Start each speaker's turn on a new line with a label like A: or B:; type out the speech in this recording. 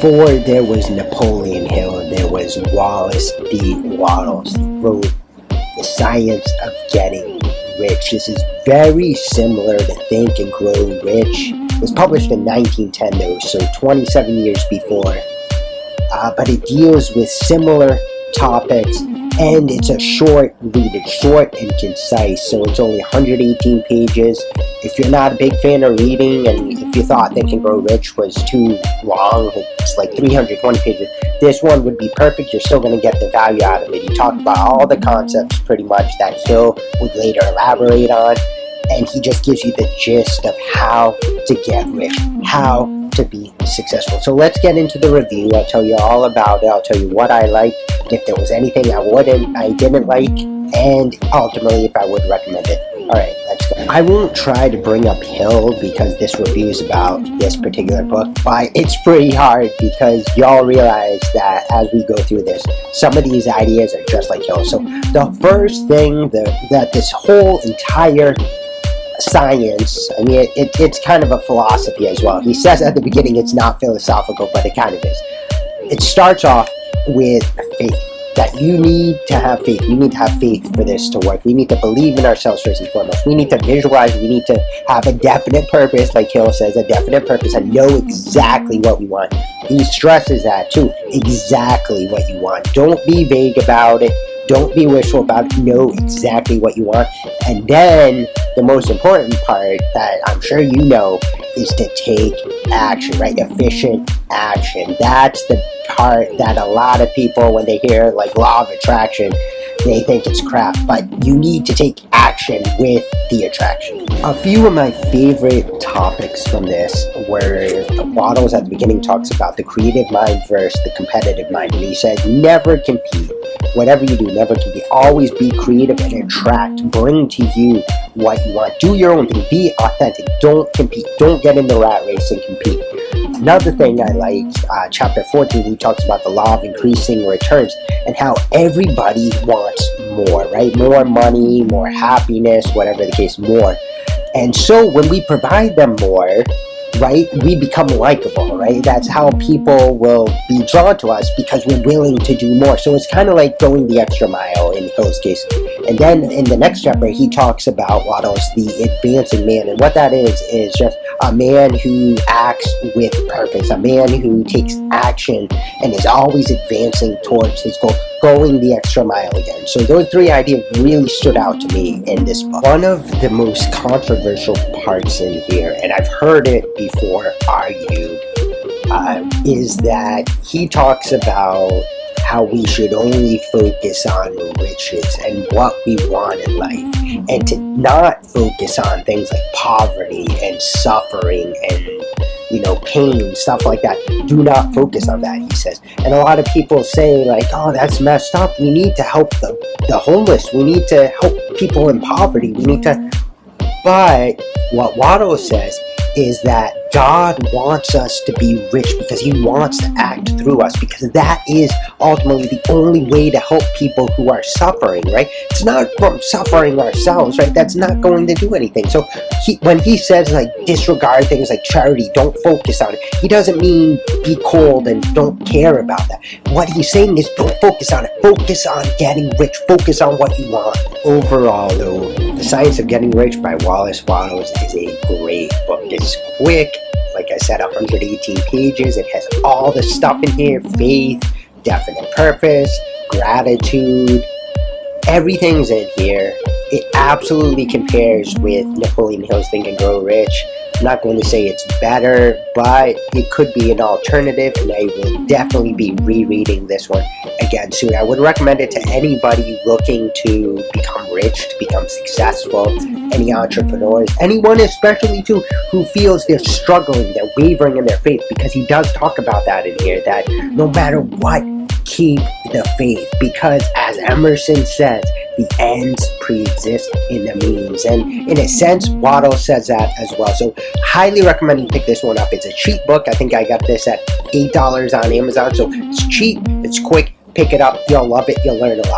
A: Before there was Napoleon Hill, there was Wallace D. Wattles. He wrote The Science of Getting Rich. This is very similar to Think and Grow Rich. It was published in 1910 though, so 27 years before. But it deals with similar topics, and it's a short read. It's short and concise, so it's only 118 pages. If you're not a big fan of reading, and if you thought Think and Grow Rich was too long, it's like 320 pages, this one would be perfect. You're still going to get the value out of it. He talked about all the concepts pretty much that Hill would later elaborate on, and he just gives you the gist of how to get rich, how to be successful. So let's get into the review. I'll tell you all about it. I'll tell you what I liked, if there was anything I didn't like, and ultimately if I would recommend it. Alright, let's go. I won't try to bring up Hill because this review is about this particular book, but it's pretty hard because y'all realize that as we go through this, some of these ideas are just like Hill. So the first thing that this whole entire science, I mean, it's kind of a philosophy as well. He says at the beginning it's not philosophical, but it kind of is. It starts off with faith. That you need to have faith. We need to have faith for this to work. We need to believe in ourselves first and foremost. We need to visualize. We need to have a definite purpose, like Hill says, a definite purpose, and know exactly what we want. He stresses that too. Exactly what you want. Don't be vague about it. Don't be wishful about it. Know exactly what you want. And then the most important part that I'm sure you know is to take action, right? Efficient action. That's the part that a lot of people, when they hear like law of attraction, they think it's crap, but you need to take action with the attraction. A few of my favorite topics from this were Wattles at the beginning talks about the creative mind versus the competitive mind, and he says never compete. Whatever you do, never compete. Always be creative and attract, bring to you what you want. Do your own thing, be authentic, don't compete, don't get in the rat race and compete. Another thing I liked, chapter 14, he talks about the law of increasing returns and how everybody wants more, right? More money, more happiness, whatever the case, more. And so when we provide them more, right, we become likable, right? That's how people will be drawn to us because we're willing to do more. So it's kind of like going the extra mile in Hill's case. And then in the next chapter, he talks about Wattles, the advancing man. And what that is just a man who acts with purpose, a man who takes action and is always advancing towards his goal, going the extra mile again. So those three ideas really stood out to me in this book. One of the most controversial parts in here, and I've heard it before argued, is that he talks about how we should only focus on riches and what we want in life, and to not focus on things like poverty and suffering and, you know, pain, stuff like that. Do not focus on that, he says. And a lot of people say like, oh, that's messed up. We need to help the homeless. We need to help people in poverty. We need to... But what Wattles says is that God wants us to be rich because he wants to act through us, because that is ultimately the only way to help people who are suffering, right? It's not from suffering ourselves, right? That's not going to do anything. So when he says like disregard things like charity, don't focus on it, he doesn't mean be cold and don't care about that. What he's saying is don't focus on it. Focus on getting rich. Focus on what you want. Overall though, The Science of Getting Rich by Wallace Wattles is a great book. It's quick. Like I said, 118 pages. It has all the stuff in here. Faith, definite purpose, gratitude. Everything's in here. It absolutely compares with Napoleon Hill's Think and Grow Rich. I'm not going to say it's better, but it could be an alternative, and I will definitely be rereading this one again soon. I would recommend it to anybody looking to become rich, to become successful, any entrepreneurs, anyone especially too who feels they're struggling, they're wavering in their faith, because he does talk about that in here, that no matter what, keep the faith, because as Emerson says, the ends pre-exist in the means. And in a sense, Wattles says that as well. So highly recommend you pick this one up. It's a cheap book. I think I got this at $8 on Amazon. So it's cheap, it's quick, pick it up, you'll love it, you'll learn a lot.